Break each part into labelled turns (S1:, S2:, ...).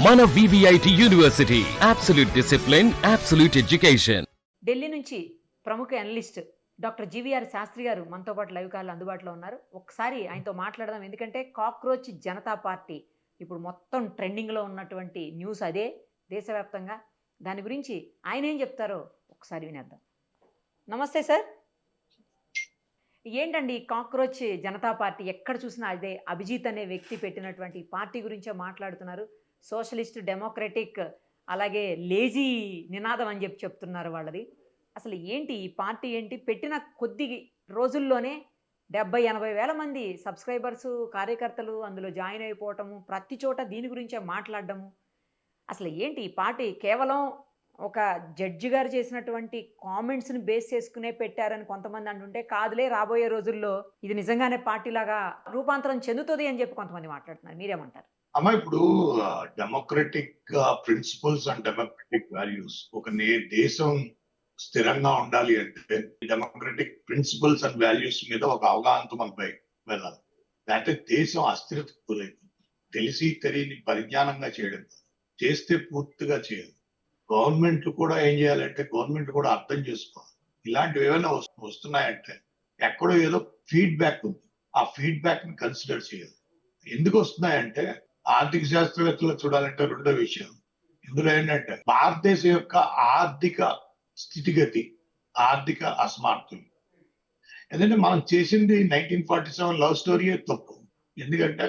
S1: మన VVIT university, absolute discipline, absolute education.
S2: Delhi నుంచి ప్రముఖ అనలిస్ట్ డాక్టర్ జీవీఆర్ శాస్త్రి గారు మనతో పాటు లైవ్ కాల్ అందుబాటులో ఉన్నారు. ఒకసారి ఆయనతో మాట్లాడదాం. ఎందుకంటే కాక్రోచ్ జనతా పార్టీ ఇప్పుడు మొత్తం ట్రెండింగ్లో ఉన్నటువంటి న్యూస్ అదే దేశవ్యాప్తంగా. దాని గురించి ఆయన ఏం చెప్తారో ఒకసారి వినేద్దాం. నమస్తే సార్. ఏంటండి కాక్రోచ్ జనతా పార్టీ? ఎక్కడ చూసినా అదే అభిజిత్ అనే వ్యక్తి పెట్టినటువంటి పార్టీ గురించే మాట్లాడుతున్నారు. సోషలిస్ట్, డెమోక్రటిక్, అలాగే లేజీ నినాదం అని చెప్తున్నారు వాళ్ళది. అసలు ఏంటి ఈ పార్టీ? ఏంటి పెట్టిన కొద్ది రోజుల్లోనే 70-80 వేల మంది సబ్స్క్రైబర్సు, కార్యకర్తలు అందులో జాయిన్ అయిపోవటము, ప్రతి చోట దీని గురించే మాట్లాడడము. అసలు ఏంటి ఈ పార్టీ? కేవలం ఒక జడ్జి గారు చేసినటువంటి కామెంట్స్ని బేస్ చేసుకునే పెట్టారని కొంతమంది అంటుంటే, కాదులే రాబోయే రోజుల్లో ఇది నిజంగానే పార్టీలాగా రూపాంతరం చెందుతుంది అని చెప్పి కొంతమంది మాట్లాడుతున్నారు. మీరేమంటారు?
S3: అమ్మా, ఇప్పుడు democratic principles and democratic values, ఒక దేశం స్థిరంగా ఉండాలి అంటే డెమోక్రటిక్ ప్రిన్సిపల్స్ అండ్ వాల్యూస్ మీద ఒక అవగాహనతో మనపై వెళ్ళాలి. లేకపోతే దేశం అస్థిరతకు గురైంది. తెలిసి తెలియని పరిజ్ఞానంగా చేయడం చేస్తే పూర్తిగా చేయాలి. గవర్నమెంట్లు కూడా ఏం చేయాలంటే గవర్నమెంట్ కూడా అర్థం చేసుకోవాలి. ఇలాంటివి ఏమైనా వస్తున్నాయంటే ఎక్కడో ఏదో ఫీడ్బ్యాక్ ఉంది, ఆ ఫీడ్బ్యాక్ ని కన్సిడర్ చేయాలి. ఎందుకు వస్తున్నాయంటే ఆర్థిక శాస్త్రవేత్తలు చూడాలంటే రెండో విషయం ఇందులో ఏంటంటే భారతదేశం యొక్క ఆర్థిక స్థితిగతి, ఆర్థిక అసమర్థులు. ఎందుకంటే మనం చేసింది 1947 లవ్ స్టోరీయే తప్పు. ఎందుకంటే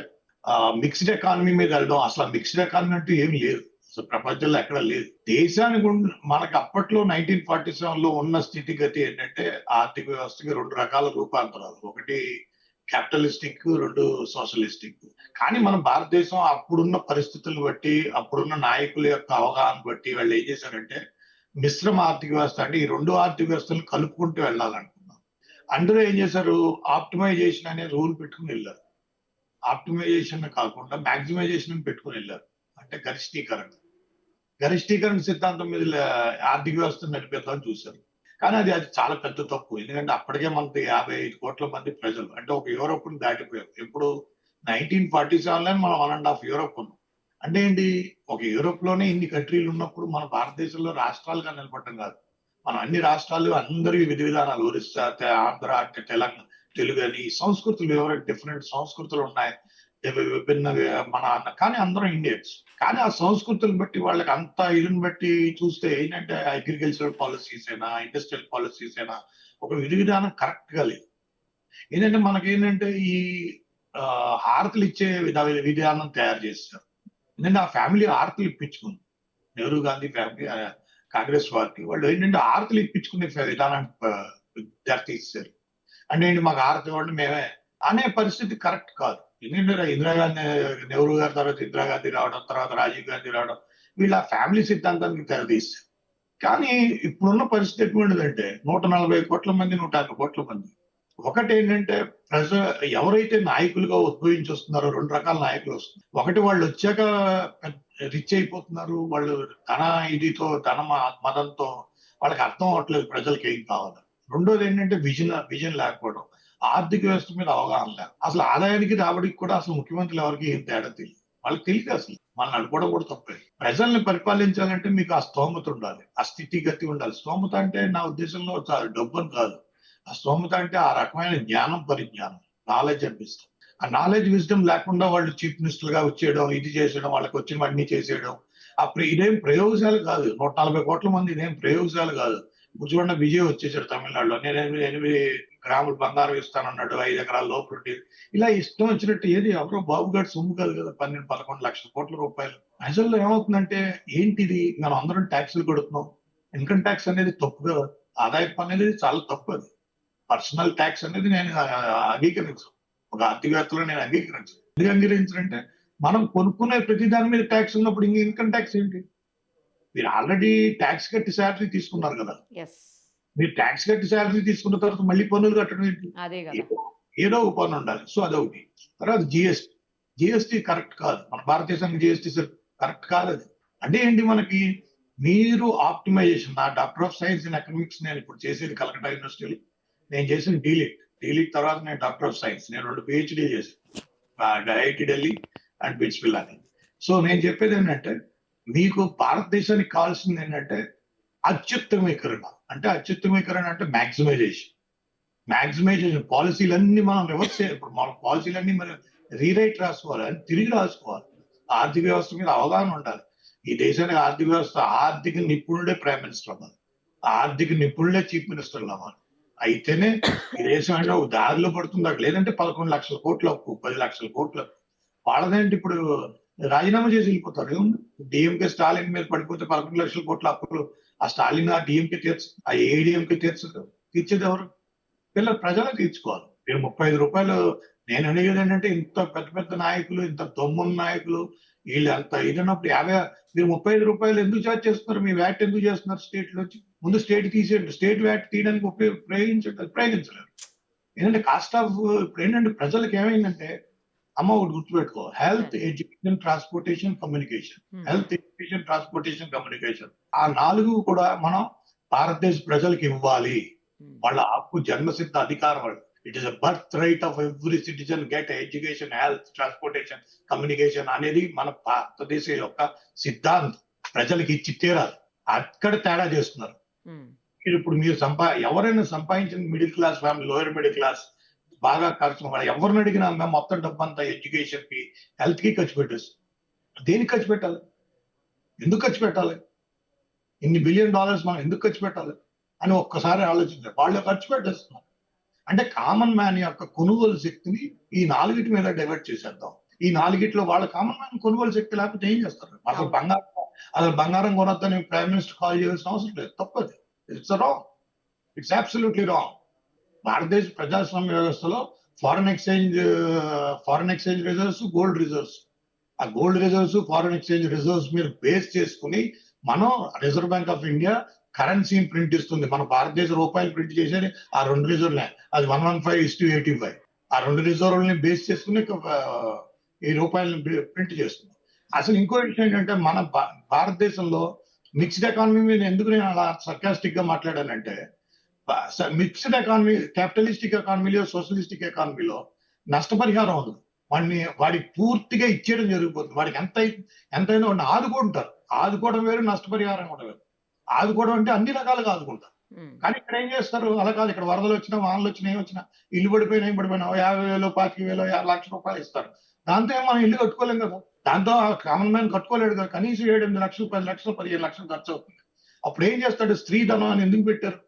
S3: మిక్స్డ్ ఎకానమీ మీద వెళ్ళడం, అసలు మిక్స్డ్ ఎకానమీ అంటూ ఏం లేదు, అసలు ప్రపంచంలో ఎక్కడ లేదు. దేశానికి మనకు అప్పట్లో 1947లో ఉన్న స్థితిగతి ఏంటంటే ఆర్థిక వ్యవస్థకి రెండు రకాల రూపాంతరాలు, ఒకటి క్యాపిటలిస్టిక్, రెండు సోషలిస్టిక్. కానీ మన భారతదేశం అప్పుడున్న పరిస్థితులను బట్టి, అప్పుడున్న నాయకుల యొక్క అవగాహన బట్టి వాళ్ళు ఏం చేశారంటే మిశ్రమ ఆర్థిక వ్యవస్థ, అంటే ఈ రెండు ఆర్థిక వ్యవస్థలు కలుపుకుంటూ వెళ్ళాలనుకున్నాం. అందులో ఏం చేశారు, ఆప్టిమైజేషన్ అనే రూల్ పెట్టుకుని వెళ్ళారు. ఆప్టిమైజేషన్ కాకుండా మ్యాక్సిమైజేషన్ పెట్టుకుని వెళ్ళారు. అంటే గరిష్టీకరణ సిద్ధాంతం మీద ఆర్థిక వ్యవస్థను నడిపేద్దామని చూశారు. కానీ అది చాలా పెద్ద తప్పు. ఎందుకంటే అప్పటికే మనకి 55 కోట్ల మంది ప్రజలు, అంటే ఒక యూరోప్ ని దాటిపోయారు. ఇప్పుడు 1947లో మనం 1.5 యూరోప్ ఉన్నాం. అంటే ఏంటి, ఒక యూరోప్ లోనే ఇన్ని కంట్రీలు ఉన్నప్పుడు మన భారతదేశంలో రాష్ట్రాలుగా నిలబడటం కాదు, మనం అన్ని రాష్ట్రాలు అందరికీ విధి విధానాలు, ఒరిస్సా, ఆంధ్ర, తెలంగాణ, తెలుగు అని సంస్కృతులు, ఎవరైనా డిఫరెంట్ సంస్కృతులు ఉన్నాయి, విభిన్న మన, కానీ అందరం ఇండియన్స్. కానీ ఆ సంస్కృతులను బట్టి వాళ్ళకి అంత ఇదిని బట్టి చూస్తే ఏంటంటే అగ్రికల్చరల్ పాలసీస్ అయినా, ఇండస్ట్రియల్ పాలసీస్ అయినా ఒక విధి విధానం కరెక్ట్ గా లేదు. ఏంటంటే మనకేంటంటే ఈ హారతులు ఇచ్చే విధానం తయారు చేస్తారు. ఎందుకంటే ఆ ఫ్యామిలీ హారతులు ఇప్పించుకుంది, నెహ్రూ గాంధీ ఫ్యామిలీ, కాంగ్రెస్ పార్టీ వాళ్ళు ఏంటంటే హారతులు ఇప్పించుకునే విధానాన్ని దారితీస్తారు. అంటే ఏంటి, మాకు హారతి ఇవ్వండి మేమే అనే పరిస్థితి కరెక్ట్ కాదు. ఎందుకంటే ఇందిరాగాంధీ, నెహ్రూ గారి తర్వాత ఇందిరాగాంధీ రావడం, తర్వాత రాజీవ్ గాంధీ రావడం, వీళ్ళ ఫ్యామిలీ సిద్ధాంతానికి తెరదీస్తారు. కానీ ఇప్పుడున్న పరిస్థితి ఎటువంటిదంటే 140 కోట్ల మంది, 150 కోట్ల మంది. ఒకటి ఏంటంటే ఎవరైతే నాయకులుగా ఉద్భవించి వస్తున్నారో రెండు రకాల నాయకులు వస్తున్నారు. ఒకటి వాళ్ళు వచ్చాక రిచ్ అయిపోతున్నారు, వాళ్ళు ధన మదంతో వాళ్ళకి అర్థం అవ్వట్లేదు ప్రజలకి ఏం కావాలి. రెండోది ఏంటంటే విజన్ లేకపోవడం, ఆర్థిక వ్యవస్థ మీద అవగాహన లేదు. అసలు ఆదాయానికి రాబడికి కూడా అసలు ముఖ్యమంత్రులు ఎవరికి ఏం తేడా తెలియదు, వాళ్ళకి తెలియదు. అసలు మనం అనుకోవడం కూడా తప్పే. ప్రజల్ని పరిపాలించాలంటే మీకు ఆ స్తోమత ఉండాలి, ఆ స్థితిగతి ఉండాలి. స్తోమత అంటే నా ఉద్దేశంలో డబ్బు అని కాదు. ఆ స్తోమత అంటే ఆ రకమైన జ్ఞానం, పరిజ్ఞానం, నాలెడ్జ్ అనిపిస్తుంది. ఆ నాలెడ్జ్, విజ్డమ్ లేకుండా వాళ్ళు చీఫ్ మినిస్టర్ గా వచ్చేయడం, ఇది చేసేయడం, వాళ్ళకి వచ్చినవన్నీ చేసేయడం, ఇదేం ప్రయోగశాల కాదు. 140 కోట్ల మంది ఇదేం ప్రయోగశాల కాదు. ఇప్పుడు చూడండి, విజయ్ వచ్చేసాడు తమిళనాడులో, నేను 8 గ్రాములు బంగారం ఇస్తానన్నాడు, 5 ఎకరాల లోపల. ఇలా ఇష్టం వచ్చినట్టు ఏది ఎవరో బాబు గారి సొమ్ము కాదు కదా, 12-11 లక్షల కోట్ల రూపాయలు. ప్రజల్లో ఏమవుతుందంటే ఏంటిది, మనం అందరం ట్యాక్సులు కొడుతున్నాం. ఇన్కమ్ ట్యాక్స్ అనేది తప్పు కదా, ఆదాయ పన్ను అనేది చాలా తప్పు. అది పర్సనల్ ట్యాక్స్ అనేది నేను అంగీకరించు, ఒక ఆర్థికవేత్తలో నేను అంగీకరించు. ఎందుకు అంగీకరించాలంటే మనం కొనుక్కునే ప్రతి దాని మీద ట్యాక్స్ ఉన్నప్పుడు ఇంక ఇన్కమ్ ట్యాక్స్ ఏంటి? మీరు ఆల్రెడీ ట్యాక్స్ కట్టి శాలరీ తీసుకున్నారు కదా, మీరు ట్యాక్స్ కట్టి శాలరీ తీసుకున్న తర్వాత మళ్ళీ పన్నులు కట్టడం ఏంటి? ఏదో ఒక పన్ను ఉండాలి. సో అదొకటి. తర్వాత జిఎస్టీ కరెక్ట్ కాదు, మన భారతదేశానికి జిఎస్టీ కరెక్ట్ కాదు. అది అంటే ఏంటి, మనకి మీరు ఆప్టిమైజేషన్, నా doctor of science in economics నేను ఇప్పుడు చేసేది కలకట్టా యూనివర్సిటీలో, నేను చేసిన డీలిట్ తర్వాత నేను డాక్టర్ ఆఫ్ సైన్స్, నేను 2 PhD చేశాను, ఐఐటి ఢిల్లీ అండ్ పిట్స్విల్ అని. సో నేను చెప్పేది ఏంటంటే, మీకు భారతదేశానికి కావాల్సింది ఏంటంటే అత్యుత్తమీకరణ. అంటే అత్యుత్తమీకరణ అంటే మాక్సిమైజేషన్ పాలిసీలన్నీ మనం రివర్స్ చేయాలి. ఇప్పుడు మన పాలిసీలన్నీ మనం రీరైట్ రాసుకోవాలి, అని తిరిగి రాసుకోవాలి. ఆర్థిక వ్యవస్థ మీద అవగాహన ఉండాలి. ఈ దేశానికి ఆర్థిక వ్యవస్థ ఆర్థిక నిపుణుడే ప్రైమ్ మినిస్టర్ అవ్వాలి, ఆర్థిక నిపుణులే చీఫ్ మినిస్టర్లు అవ్వాలి. అయితేనే ఈ దేశం అంటే ఒక దారిలో పడుతుంది. లేదంటే 11 లక్షల కోట్ల అప్పు, 10 లక్షల కోట్ల అప్పు. వాళ్ళదేంటి ఇప్పుడు రాజీనామా చేసి వెళ్ళిపోతారు. డిఎంకే స్టాలిన్ మీద పడిపోతే 11 లక్షల కోట్ల అప్పులు ఆ స్టాలిన్ ఆ డిఎంకే ఆ ఏడిఎంకే తీర్చేది ఎవరు? ప్రజలు తీర్చుకోవాలి. మీరు 35 రూపాయలు. నేను అడిగేది ఏంటంటే, ఇంత పెద్ద పెద్ద నాయకులు, ఇంత దమ్మున్న నాయకులు, వీళ్ళు అంత ఇదన్నప్పుడు మీరు 35 రూపాయలు ఎందుకు చార్జ్ చేస్తున్నారు? మీ వ్యాట్ ఎందుకు చేస్తున్నారు స్టేట్ నుంచి? ముందు స్టేట్ తీసేయండి. స్టేట్ వ్యాట్ తీయడానికి ప్రయోగించలేరు. ఏంటంటే కాస్ట్ ఆఫ్ ఇప్పుడు ఏంటంటే ప్రజలకు ఏమైందంటే, అమ్మ ఒకటి గుర్తుపెట్టుకో, health, education, transportation, communication. Health, education, transportation, communication. ఆ 4 కూడా మనం భారతదేశ ప్రజలకు ఇవ్వాలి. వాళ్ళ హక్కు, జన్మసిద్ధ అధికారం. It is a birth right of every citizen get education, health, transportation, communication అనేది మన భారతదేశం యొక్క సిద్ధాంతం. ప్రజలకు ఇచ్చి తీరాలి. అక్కడ తేడా చేస్తున్నారు. ఇప్పుడు మీరు ఎవరైనా సంపాదించిన middle class family, lower middle class బాగా ఖర్చు, ఎవరిని అడిగినా మేము మొత్తం డబ్బంతా ఎడ్యుకేషన్ కి, హెల్త్ కి ఖర్చు పెట్టేస్తాం. దేనికి ఖర్చు పెట్టాలి? ఎందుకు ఖర్చు పెట్టాలి? ఇన్ని $1 బిలియన్ మనం ఎందుకు ఖర్చు పెట్టాలి అని ఒక్కసారి ఆలోచించారు. వాళ్ళు ఖర్చు పెట్టేస్తున్నారు. అంటే కామన్ మ్యాన్ యొక్క కొనుగోలు శక్తిని ఈ 4 మీద డైవర్ట్ చేసేద్దాం. ఈ 4లో వాళ్ళ కామన్ మ్యాన్ కొనుగోలు శక్తి లేకపోతే ఏం చేస్తారు? అసలు బంగారం కొనొద్దని ప్రైమ్ మినిస్టర్ కాల్ చేయాల్సిన అవసరం లేదు. తప్పది. It's wrong. It's absolutely wrong. భారతదేశ ప్రజాస్వామ్య వ్యవస్థలో foreign exchange reserves, gold reserves, ఆ gold reserves, foreign exchange reserves మీరు బేస్ చేసుకుని మనం రిజర్వ్ బ్యాంక్ ఆఫ్ ఇండియా కరెన్సీని ప్రింట్ ఇస్తుంది. మన భారతదేశ రూపాయలు ప్రింట్ చేసేది ఆ 2 రిజర్వ్లే. అది 115:85. ఆ 2 రిజర్వ్లని బేస్ చేసుకుని ఈ రూపాయలను ప్రింట్ చేస్తుంది. అసలు ఇంకో విషయం ఏంటంటే, మన భారతదేశంలో మిక్స్డ్ ఎకానమీ మీద ఎందుకు నేను అలా సర్కాస్టిక్ గా మాట్లాడానంటే, మిక్స్డ్ ఎకానమీ, క్యాపిటలిస్టిక్ ఎకానమీలో, సోషలిస్టిక్ ఎకానమీలో నష్టపరిహారం ఉంది. వాడికి పూర్తిగా ఇచ్చేయడం జరిగిపోతుంది. వాడికి ఎంతైనా వాడిని ఆదుకుంటారు. ఆదుకోవడం వేరు, నష్టపరిహారం కూడా వేరు. ఆదుకోవడం అంటే అన్ని రకాలుగా ఆదుకుంటారు. కానీ ఇక్కడ ఏం చేస్తారు? అలా కాదు. ఇక్కడ వరదలు వచ్చినా, వానలు వచ్చినా, ఏం వచ్చినా, ఇల్లు పడిపోయినా 50,000, 25,000, 5 లక్షల రూపాయలు ఇస్తారు. దాంతో మనం ఇల్లు కట్టుకోలేం కదా. దాంతో కామన్ మ్యాన్ కట్టుకోలేడు కదా. కనీసం 7-8 లక్షలు, 10 లక్షలు, 15 లక్షలు ఖర్చు అవుతుంది. అప్పుడు ఏం చేస్తాడు? స్త్రీధనం అని ఎందుకు పెట్టారు?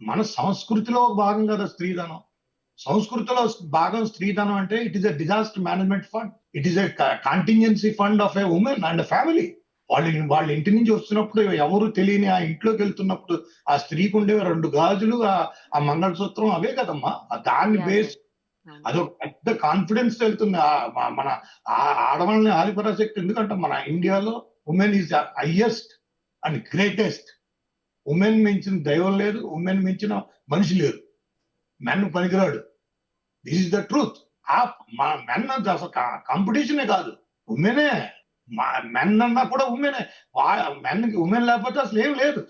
S3: మన సంస్కృతిలో భాగం కదా స్త్రీధనం. సంస్కృతిలో భాగం స్త్రీధనం అంటే it is a disaster management fund. It is a contingency fund of a women and family. వాళ్ళ ఇంటి నుంచి వస్తున్నప్పుడు, ఎవరు తెలియని ఆ ఇంట్లోకి వెళ్తున్నప్పుడు, ఆ స్త్రీకి ఉండే 2 గాజులు, ఆ మంగళసూత్రం, అవే కదమ్మా. దాన్ని బేస్ అదొక పెద్ద కాన్ఫిడెన్స్ వెళ్తుంది. మన ఆడవాళ్ళని ఆదిపరాశక్తి. ఎందుకంటే మన ఇండియాలో women is the highest and greatest. Women మించిన దైవం లేదు, ఉమెన్ మించిన మనిషి లేదు. మెన్ పనికిరాడు. This is the truth. మన మెన్ అసలు కాంపిటీషనే కాదు, ఉమెనే. మెన్ అన్నా కూడా ఉమెనే. ఉమెన్ లేకపోతే అసలు ఏం లేదు.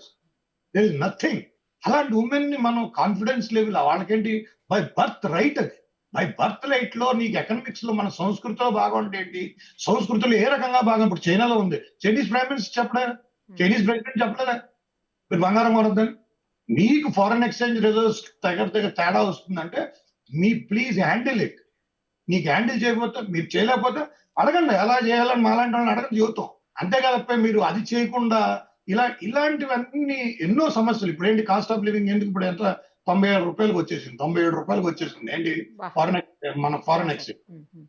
S3: There is nothing. అలాంటి ఉమెన్ ని మనం కాన్ఫిడెన్స్ లెవెల్, వాళ్ళకేంటి బై బర్త్ రైట్. అది బై బర్త్ రైట్ లో నీకు ఎకనామిక్స్ లో, మన సంస్కృతిలో భాగం అంటే ఏంటి? సంస్కృతిలో ఏ రకంగా భాగం? ఇప్పుడు చైనాలో ఉంది. చైనీస్ ప్రైమ్ మినిస్టర్ చెప్పలేదా? చైనీస్ ప్రెసిడెంట్ చెప్పలేదా మీరు బంగారం కొనొద్దని? మీకు ఫారెన్ ఎక్స్చేంజ్ రిజర్వ్స్ దగ్గర తేడా వస్తుందంటే, మీ ప్లీజ్ హ్యాండిల్ ఇట్. నీకు హ్యాండిల్ చేయకపోతే, మీరు చేయలేకపోతే అడగండి. ఎలా చేయాలని మాలాంటి వాళ్ళని అడగండి, జీవితం. అంతేకాదపై మీరు అది చేయకుండా ఇలాంటివన్నీ ఎన్నో సమస్యలు. ఇప్పుడు ఏంటి? కాస్ట్ ఆఫ్ లివింగ్ ఎందుకు ఇప్పుడు ఎంత 97 రూపాయలకు వచ్చేసింది. 97 రూపాయలకు వచ్చేసింది. ఏంటి? మన ఫారెన్ ఎక్స్చేంజ్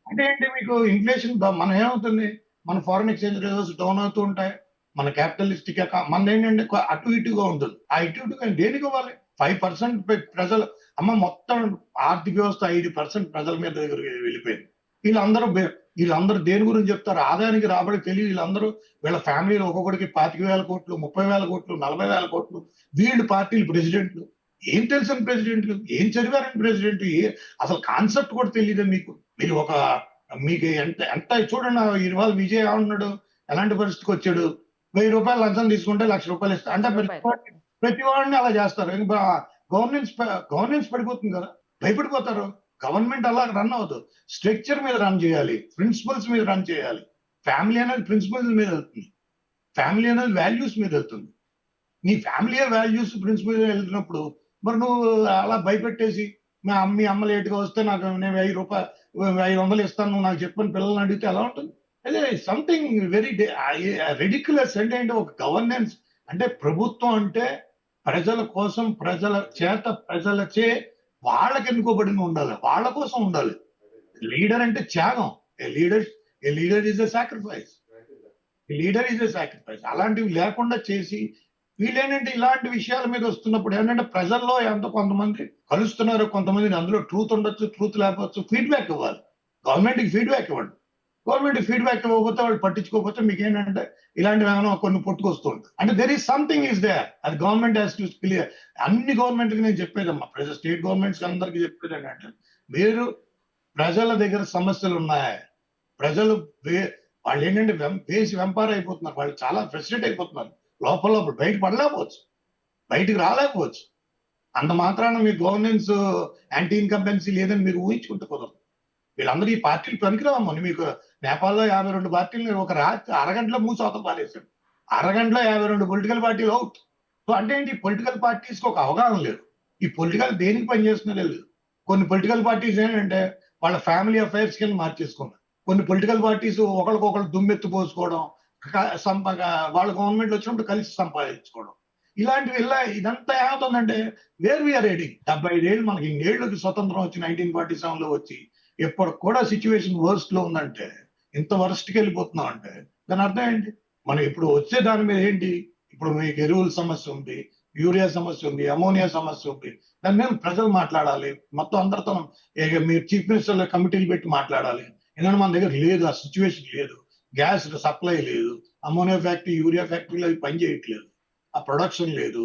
S3: అంటే ఏంటి? మీకు ఇన్ఫ్లేషన్ మనం ఏమవుతుంది? మన ఫారెన్ ఎక్స్చేంజ్ రిజర్వ్స్ డౌన్ అవుతూ ఉంటాయి. మన క్యాపిటలిస్టిక్ మన ఏంటంటే అటు ఇటుగా ఉంటుంది. ఆ ఇటుగా దేనికి ఇవ్వాలి? 5% ప్రజలు, మొత్తం ఆర్థిక వ్యవస్థ 5% ప్రజల మీద వెళ్ళిపోయింది. వీళ్ళందరూ దేని గురించి చెప్తారు? ఆదాయానికి రాబడి తెలియదు. వీళ్ళ ఫ్యామిలీలో ఒక్కొక్కడికి 25,000 కోట్లు, 30,000 కోట్లు, 40,000 కోట్లు. వీళ్ళు పార్టీలు ప్రెసిడెంట్లు. ఏం తెలుసని ప్రెసిడెంట్లు? ఏం చదివారని ప్రెసిడెంట్? అసలు కాన్సెప్ట్ కూడా తెలియదు మీకు. మీకు ఎంత చూడండి. ఇవాళ విజయ్ ఏమన్నాడు? ఎలాంటి పరిస్థితికి వచ్చాడు? 1000 రూపాయలు లంచం తీసుకుంటే 1,00,000 రూపాయలు ఇస్తారు. అంటే ప్రతి వాడిని అలా చేస్తారు. గవర్నెన్స్ పడిపోతుంది కదా, భయపడిపోతారు. గవర్నమెంట్ అలా రన్ అవ్వదు. స్ట్రక్చర్ మీద రన్ చేయాలి, ప్రిన్సిపల్స్ మీద రన్ చేయాలి. ఫ్యామిలీ అనేది ప్రిన్సిపల్స్ మీద వెళ్తుంది, ఫ్యామిలీ అనేది వాల్యూస్ మీద వెళ్తుంది. నీ ఫ్యామిలీ వాల్యూస్ ప్రిన్సిపల్ వెళ్తున్నప్పుడు మరి నువ్వు అలా భయపెట్టేసి మీ అమ్మ లేట్గా వస్తే నాకు నేను 500 ఇస్తాను నువ్వు నాకు చెప్పని పిల్లల్ని అడిగితే ఎలా ఉంటుంది? అదే సంథింగ్ వెరీ రెడిక్యులస్. అంటే ఒక గవర్నెన్స్ అంటే ప్రభుత్వం అంటే ప్రజల కోసం, ప్రజలచే వాళ్ళకి ఎన్నుకోబడిన ఉండాలి, వాళ్ళ కోసం ఉండాలి. లీడర్ అంటే త్యాగం. Leader is a sacrifice. అలాంటివి లేకుండా చేసి వీళ్ళేంటంటే ఇలాంటి విషయాల మీద వస్తున్నప్పుడు ఏంటంటే ప్రజల్లో ఎంత కొంతమంది కలుస్తున్నారు, కొంతమంది అందులో ట్రూత్ ఉండొచ్చు, ట్రూత్ లేకపోవచ్చు. ఫీడ్బ్యాక్ ఇవ్వాలి, గవర్నమెంట్కి ఫీడ్బ్యాక్ ఇవ్వండి. గవర్నమెంట్ ఫీడ్బ్యాక్ ఇవ్వకపోతే వాళ్ళు పట్టించుకోకపోతే మీకు ఏంటంటే ఇలాంటివి ఏమైనా కొన్ని పుట్టుకొస్తూ ఉంటాయి. అంటే there is something is there. అది గవర్నమెంట్ హ్యాస్ టు క్లియర్. అన్ని గవర్నమెంట్కి నేను చెప్పేదమ్మా, స్టేట్ గవర్నమెంట్స్ అందరికీ చెప్పేది ఏంటంటే మీరు ప్రజల దగ్గర సమస్యలు ఉన్నాయా, ప్రజలు వాళ్ళు ఏంటంటే వేసి వెంపార్ అయిపోతున్నారు, వాళ్ళు చాలా ఫ్రస్ట్రేట్ అయిపోతున్నారు లోపల బయట పడలేకపోవచ్చు, బయటకు రాలేకపోవచ్చు. అంత మాత్రాన మీ గవర్నెన్స్ యాంటీ ఇన్కంపెన్సీ లేదని మీరు ఊహించుకుంటే కుదరదు. వీళ్ళందరూ ఈ పార్టీలు పనికిరావమ్మని. మీకు నేపాల్లో 52 పార్టీలు ఒక రాత్రి అరగంటలో మూసి అవతల పారేశాడు. అరగంటలో 52 పొలిటికల్ పార్టీలు అవుట్. సో అంటే ఏంటి, పొలిటికల్ పార్టీస్కి ఒక అవగాహన లేదు. ఈ పొలిటికల్ దేనికి పనిచేస్తున్నదే లేదు. కొన్ని పొలిటికల్ పార్టీస్ ఏంటంటే వాళ్ళ ఫ్యామిలీ అఫైర్స్ కింద మార్చేసుకున్నారు. కొన్ని పొలిటికల్ పార్టీస్ ఒకరికొకరు దుమ్మెత్తు పోసుకోవడం, వాళ్ళ గవర్నమెంట్ వచ్చినప్పుడు కలిసి సంపాదించుకోవడం, ఇలాంటివి ఇదంతా ఏమవుతుందంటే వేర్ వీఆర్ రీడింగ్. 75 ఏళ్ళు మనకి ఇన్నేళ్ళకి స్వతంత్రం వచ్చి 1947లో వచ్చి ఎప్పుడు కూడా సిచ్యువేషన్ వర్స్ట్ లో ఉందంటే, ఇంత వర్స్ట్కి వెళ్ళిపోతున్నాం అంటే దాని అర్థం ఏంటి? మనం ఇప్పుడు వచ్చే దాని మీద ఏంటి, ఇప్పుడు మీకు ఎరువుల సమస్య ఉంది, యూరియా సమస్య ఉంది, అమోనియా సమస్య ఉంది. దాని మీద ప్రజలు మాట్లాడాలి, మొత్తం అందరితో మీరు చీఫ్ మినిస్టర్ కమిటీలు పెట్టి మాట్లాడాలి. ఎందుకంటే మన దగ్గర లేదు, ఆ సిచ్యువేషన్ లేదు, గ్యాస్ సప్లై లేదు, అమోనియా ఫ్యాక్టరీ, యూరియా ఫ్యాక్టరీలు అవి పని చేయట్లేదు, ఆ ప్రొడక్షన్ లేదు,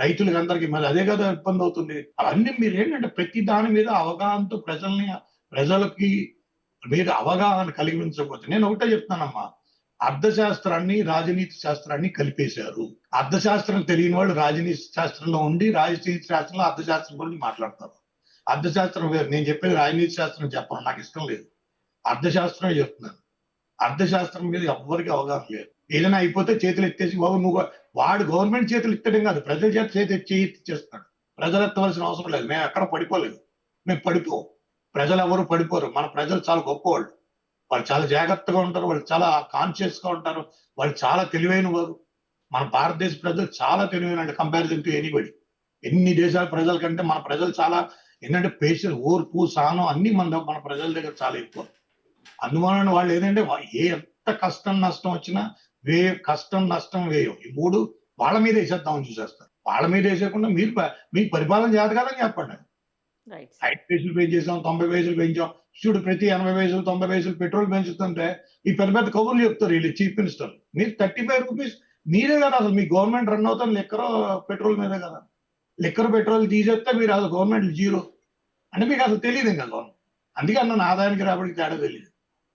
S3: రైతులకు అందరికీ మరి అదే కదా ఇబ్బంది అవుతుంది. అవన్నీ మీరు ఏంటంటే ప్రతి దాని మీద అవగాహనతో ప్రజలకి మీరు అవగాహన కలిగించకపోతే, నేను ఒకటే చెప్తానమ్మా, అర్థశాస్త్రాన్ని రాజనీతి శాస్త్రాన్ని కలిపేశారు. అర్థశాస్త్రం తెలియని వాళ్ళు రాజనీతి శాస్త్రంలో ఉండి రాజనీతి శాస్త్రంలో అర్థశాస్త్రం గురించి మాట్లాడతారు. అర్థశాస్త్రం వేరు. నేను చెప్పేది రాజనీతి శాస్త్రం చెప్పను, నాకు ఇష్టం లేదు, అర్థశాస్త్రమే చెప్తున్నాను. అర్థశాస్త్రం మీద ఎవ్వరికి అవగాహన లేదు. ఏదైనా అయిపోతే చేతులు ఎత్తేసి బాబు నువ్వు, వాడు గవర్నమెంట్ చేతులు ఎత్తడం కాదు, ప్రజల చేతి ఎత్తేస్తున్నాడు. ప్రజలు ఎత్తవలసిన అవసరం లేదు. మేము ఎక్కడ పడిపోలేదు, మేము పడిపోం. ప్రజలు ఎవరు పడిపోరు. మన ప్రజలు చాలా గొప్పవాళ్ళు, వాళ్ళు చాలా జాగ్రత్తగా ఉంటారు, వాళ్ళు చాలా కాన్షియస్ గా ఉంటారు, వాళ్ళు చాలా తెలివైన వారు. మన భారతదేశ ప్రజలు చాలా తెలివైన కంపారిజన్ టు ఎనీబడి. ఎన్ని దేశాల ప్రజల కంటే మన ప్రజలు చాలా ఏంటంటే పేషెన్స్, ఓర్పు, సహనం అన్ని మన ప్రజల దగ్గర చాలా ఎక్కువ. అందువలన వాళ్ళు ఏంటంటే ఎంత కష్టం నష్టం వచ్చినా కష్టం నష్టం వ్యయం ఈ 3 వాళ్ళ మీద వేసేద్దామని చూసేస్తారు. వాళ్ళ మీద వేసేయకుండా మీకు పరిపాలన చేత కాదని చెప్పండి. 5 పైసలు పెంచేసాం, 90 పైసలు పెంచాం, చూడు ప్రతి 80 పైసలు 90 పైసలు పెట్రోల్ పెంచుతుంటే ఈ పెద్ద పెద్ద కబుర్లు చెప్తారు వీళ్ళు చీఫ్ మినిస్టర్. మీరు 35 రూపీస్ మీరే కదా అసలు మీ గవర్నమెంట్ రన్ అవుతాను లిక్కర్ పెట్రోల్ మీదే కదా. లిక్కర్ పెట్రోల్ తీసేస్తే మీరు అసలు గవర్నమెంట్ జీరో అంటే మీకు అసలు తెలియదు ఇంకా గవర్నమెంట్. అందుకే అన్న ఆదాయానికి రాబడికి తేడా తెలియదు.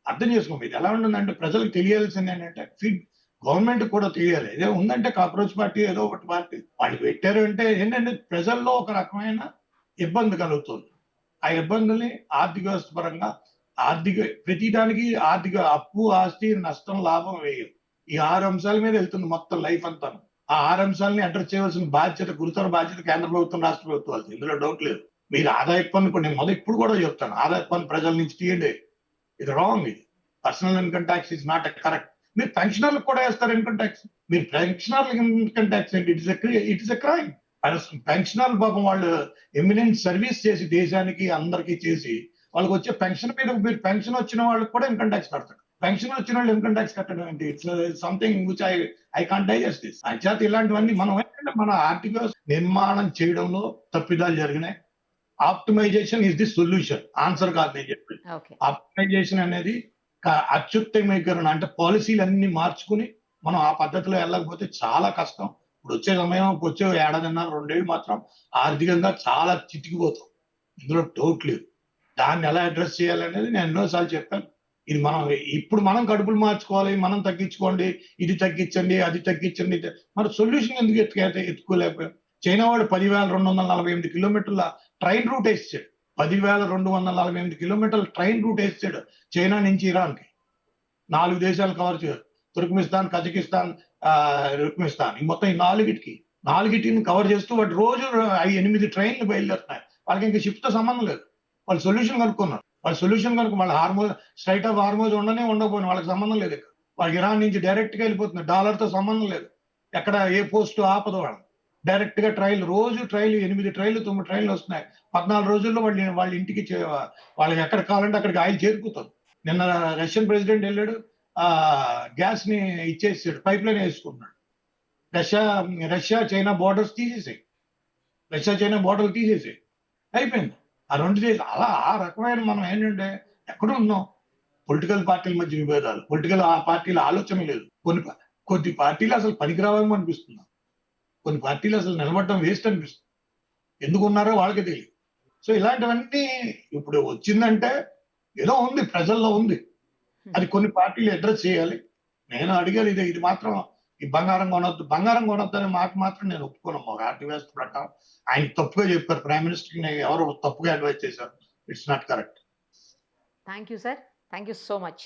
S3: అర్థం చేసుకోండి. ఇది ఎలా ఉంటుందంటే ప్రజలకు తెలియాల్సింది ఏంటంటే గవర్నమెంట్ కూడా తెలియాలి. ఏదో ఉందంటే కాక్రోచ్ పార్టీ ఏదో ఒకటి పార్టీ వాళ్ళు పెట్టారు అంటే ఏంటంటే ప్రజల్లో ఒక రకమైన ఇబ్బంది కలుగుతుంది. ఆ ఇబ్బందుల్ని ఆర్థిక వ్యవస్థ పరంగా ప్రతిదానికి ఆర్థిక అప్పు, ఆస్తి, నష్టం, లాభం, వ్యయం ఈ 6 అంశాల మీద వెళ్తుంది మొత్తం లైఫ్ అంతా. ఆ 6 అంశాలని అడ్రస్ చేయవలసిన బాధ్యత, గురుతర బాధ్యత కేంద్ర ప్రభుత్వం, రాష్ట్ర ప్రభుత్వాలు. ఇందులో డౌట్ లేదు. మీరు ఆదాయ పన్ను నేను ఇప్పుడు కూడా చెప్తాను, ఆదాయ పన్ను ప్రజల నుంచి తీయండి. ఇది రాంగ్. ఇది personal income tax is not correct. మీరు పెన్షనర్లకు కూడా వేస్తారు ఇన్కమ్ ట్యాక్స్. మీరు పెన్షనర్లకు ఇన్కమ్ ట్యాక్స్ ఏంటి? It is a crime. పెన్షనర్లు పాపం వాళ్ళు ఎమినెంట్ సర్వీస్ చేసి దేశానికి అందరికీ చేసి వాళ్ళకి వచ్చే పెన్షన్ మీద మీరు పెన్షన్ వచ్చిన వాళ్ళకి కూడా ఇన్కమ్ ట్యాక్స్ కడతారు. పెన్షన్ వచ్చిన వాళ్ళు ఇన్కమ్ ట్యాక్స్ కట్టడం ఏంటి? It's something which I can't digest this. అంచేత ఇలాంటివన్నీ మనం ఏంటంటే మన ఆర్థిక నిర్మాణం చేయడంలో తప్పిదాలు జరిగినాయి. Optimisation is the solution, answer కాదు నేను చెప్పేది. ఆప్టిమైజేషన్ అనేది అత్యుత్తమీకరణ అంటే పాలసీలు అన్ని మార్చుకుని మనం ఆ పద్ధతిలో వెళ్ళకపోతే చాలా కష్టం. ఇప్పుడు వచ్చే సమయం వచ్చే 1.5 ఏడాది 2 ఏళ్ళు మాత్రం ఆర్థికంగా చాలా చితికిపోతాం, ఇందులో డౌట్ లేదు. దాన్ని ఎలా అడ్రస్ చేయాలనేది నేను ఎన్నోసార్లు చెప్పాను. ఇది ఇప్పుడు మనం కడుపులు మార్చుకోవాలి, మనం తగ్గించుకోండి, ఇది తగ్గించండి, అది తగ్గించండి. మరి సొల్యూషన్ ఎందుకు ఎత్తుకోలేకపోయాం? చైనా వాడు 10,248 కిలోమీటర్ల ట్రైన్ రూట్ వేసాడు. 10,248 కిలోమీటర్ల ట్రైన్ రూట్ వేసాడు చైనా నుంచి ఇరాన్కి. 4 దేశాలు కవర్ చేయాలి. తుర్క్మిస్తాన్, కజకిస్తాన్, రుక్మిస్తాన్ ఈ మొత్తం ఈ నాలుగిటిని కవర్ చేస్తూ వాటి రోజు 8 ట్రైన్లు బయలుదేరుతున్నాయి. వాళ్ళకి ఇంకా షిప్‌తో సంబంధం లేదు. వాళ్ళు సొల్యూషన్ కనుక్కున్నారు. వాళ్ళ హార్మోజ్ స్ట్రైట్ ఆఫ్ హార్మోజ్ ఉండకపోయినా వాళ్ళకి సంబంధం లేదు. వాళ్ళకి ఇరాన్ నుంచి డైరెక్ట్‌గా వెళ్ళిపోతుంది. డాలర్‌తో సంబంధం లేదు. ఎక్కడ ఏ పోస్ట్ ఆపదు వాళ్ళని. డైరెక్ట్‌గా రోజు 8 ట్రైన్లు 9 ట్రైన్లు వస్తున్నాయి. 14 రోజుల్లో వాళ్ళ ఇంటికి వాళ్ళకి ఎక్కడ కావాలంటే అక్కడికి ఆయిల్ చేరుకుతుంది. నిన్న రష్యన్ ప్రెసిడెంట్ వెళ్ళాడు. గ్యాస్ ని ఇచ్చేసాడు. పైప్ లైన్ వేసుకున్నాడు. రష్యా చైనా బోర్డర్స్ తీసేసాయి. అయిపోయింది. ఆ 2 దేశాలు అలా ఆ రకమైన మనం ఏంటంటే ఎక్కడ ఉన్నాం? పొలిటికల్ పార్టీల మధ్య విభేదాలు, ఆ పార్టీల ఆలోచన లేదు. కొద్ది పార్టీలు అసలు పనికిరావేమో అనిపిస్తుంది. కొన్ని పార్టీలు అసలు నిలబడడం వేస్ట్ అనిపిస్తుంది. ఎందుకు ఉన్నారో వాళ్ళకే తెలియదు. సో ఇలాంటివన్నీ ఇప్పుడు వచ్చిందంటే ఏదో ఉంది, ప్రజల్లో ఉంది. అది కొన్ని పార్టీలు అడ్రస్ చేయాలి. నేను అడిగేది ఇది మాత్రం ఈ బంగారం కొనొద్దు అనే మాట మాత్రం నేను ఒప్పుకోను. ఒక ఆర్థిక వ్యవస్థ ప్రకారం ఆయన తప్పుగా చెప్పారు. ప్రైమ్ మినిస్టర్ ని ఎవరో తప్పుగా అడ్వైజ్ చేశారు. It's not correct.
S2: Thank you sir. Thank you so much.